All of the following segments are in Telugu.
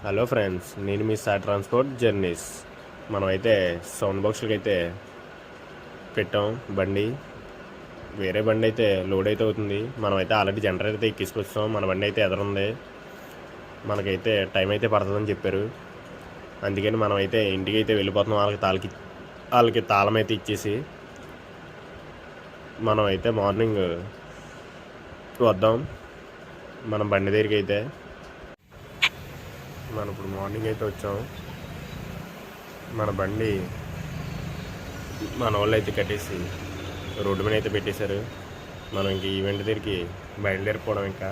హలో ఫ్రెండ్స్, నేను మీ సాయి ట్రాన్స్పోర్ట్ జర్నీస్. మనమైతే సౌండ్ బాక్స్లకి అయితే పెట్టాం బండి. వేరే బండి అయితే లోడ్ అయితే అవుతుంది. మనమైతే ఆల్రెడీ జనరేటర్ అయితే ఎక్కించుకొచ్చాం. మన బండి అయితే ఎదురుంది. మనకైతే టైం అయితే పడుతుందని చెప్పారు. అందుకని మనమైతే ఇంటికి అయితే వెళ్ళిపోతున్నాం. వాళ్ళకి తాళం అయితే ఇచ్చేసి మనమైతే మార్నింగ్ వద్దాం మన బండి దగ్గరికి. అయితే మనం ఇప్పుడు మార్నింగ్ అయితే వచ్చాం. మన బండి మన వాళ్ళు అయితే కట్టేసి రోడ్డు మీద అయితే పెట్టేశారు. మనం ఇంక ఈవెంట్ దగ్గరికి బయలుదేరిపోవడం, ఇంకా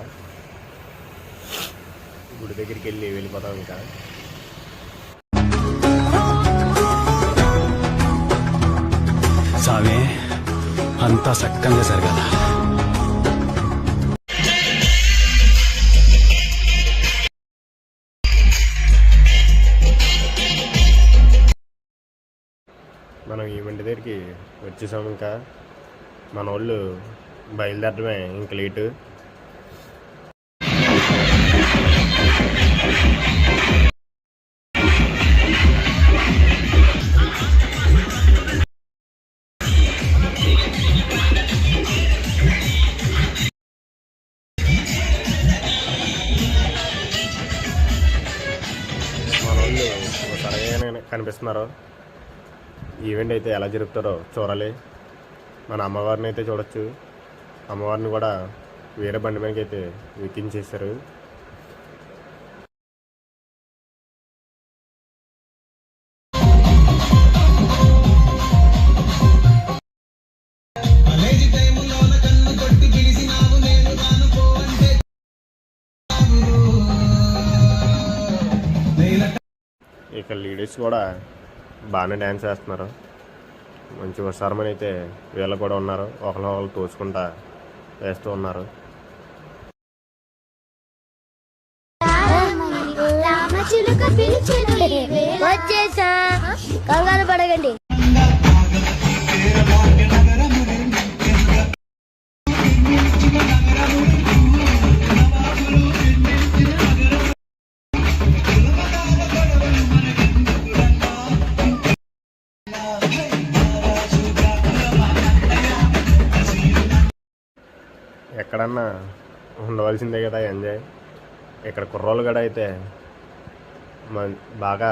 గుడి దగ్గరికి వెళ్ళిపోతాం. ఇంకా సామే అంతా చక్కగా జరగాల. మనం ఈవెంట్ దగ్గరికి వచ్చేసాము. ఇంకా మన వాళ్ళు బయలుదేరడమే ఇంక లేటు. మన వాళ్ళు సరిగా కనిపిస్తున్నారు. ఈవెంట్ అయితే ఎలా జరుపుతారో చూడాలి. మన అమ్మవారిని అయితే చూడొచ్చు. అమ్మవారిని కూడా వేరే బండి మీదకి అయితే ఎక్కించేశారు. ఇక లేడీస్ కూడా బాగానే డ్యాన్స్ చేస్తున్నారు. మంచి ఉత్సాహమని అయితే వీళ్ళు కూడా ఉన్నారు. ఒకళ్ళు తోచుకుంటా వేస్తూ ఉన్నారు. వచ్చేసా, కంగారు పడకండి. ఎక్కడన్నా ఉండవలసిందే కదా ఎంజాయ్. ఇక్కడ కుర్రోళ్ళు కూడా అయితే బాగా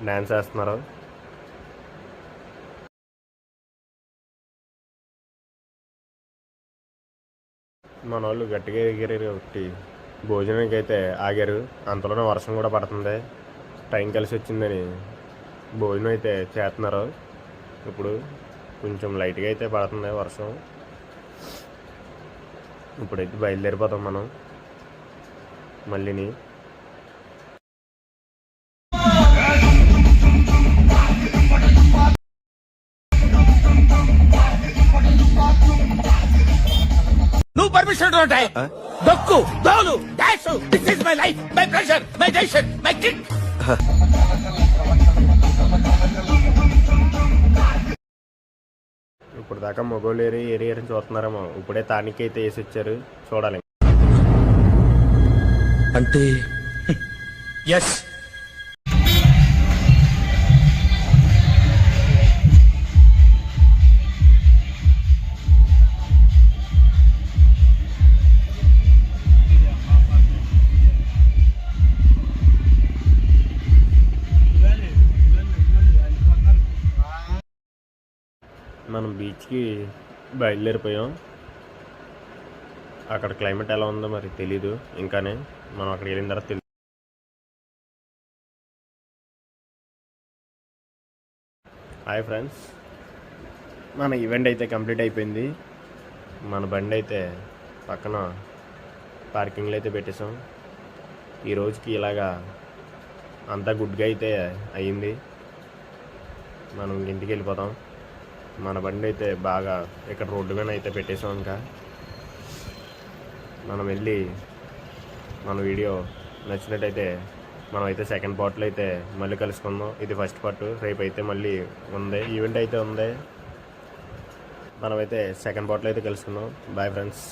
డ్యాన్స్ చేస్తున్నారు. మన వాళ్ళు గట్టిగా ఎగిరారు ఒకటి భోజనానికి అయితే ఆగారు. అంతలోనే వర్షం కూడా పడుతుంది. టైం కలిసి వచ్చిందని భోజనం అయితే చేస్తున్నారు. ఇప్పుడు కొంచెం లైట్గా అయితే పడుతుంది వర్షం. ఇప్పుడైతే బయలుదేరిపోతాం మనం మళ్ళీని. నువ్వు పర్మిషన్ ఉంటాయి. దొక్కు దోలు dash. This is my life, my pressure, my tension, my kick. ఇప్పుడు దాకా మొగోళ్ళు ఏరియని చూస్తున్నారేమో. ఇప్పుడే తానికి అయితే వేసి వచ్చారు. చూడాలి. అంటే ఎస్, మనం బీచ్కి బయలుదేరిపోయాం. అక్కడ క్లైమేట్ ఎలా ఉందో మరి తెలీదు. ఇంకానే మనం అక్కడికి వెళ్ళిన తర్వాత తెలియదు. హాయ్ ఫ్రెండ్స్, మన ఈవెంట్ అయితే కంప్లీట్ అయిపోయింది. మన బండి అయితే పక్కన పార్కింగ్లో అయితే పెట్టేసాం. ఈ రోజుకి ఇలాగా అంతా గుడ్గా అయితే అయ్యింది. మనం ఇంటికి వెళ్ళిపోతాం. మన బండి అయితే బాగా ఇక్కడ రోడ్డు మీద అయితే పెట్టేసాం. ఇంకా మనం వెళ్ళి మన వీడియో నచ్చినట్టయితే మనం అయితే సెకండ్ పార్ట్లో అయితే మళ్ళీ కలుసుకుందాం. ఇది ఫస్ట్ పార్ట్. రేపు అయితే మళ్ళీ ఉంది, ఈవెంట్ అయితే ఉంది. మనమైతే సెకండ్ పార్ట్లో అయితే కలుసుకుందాం. Bye friends.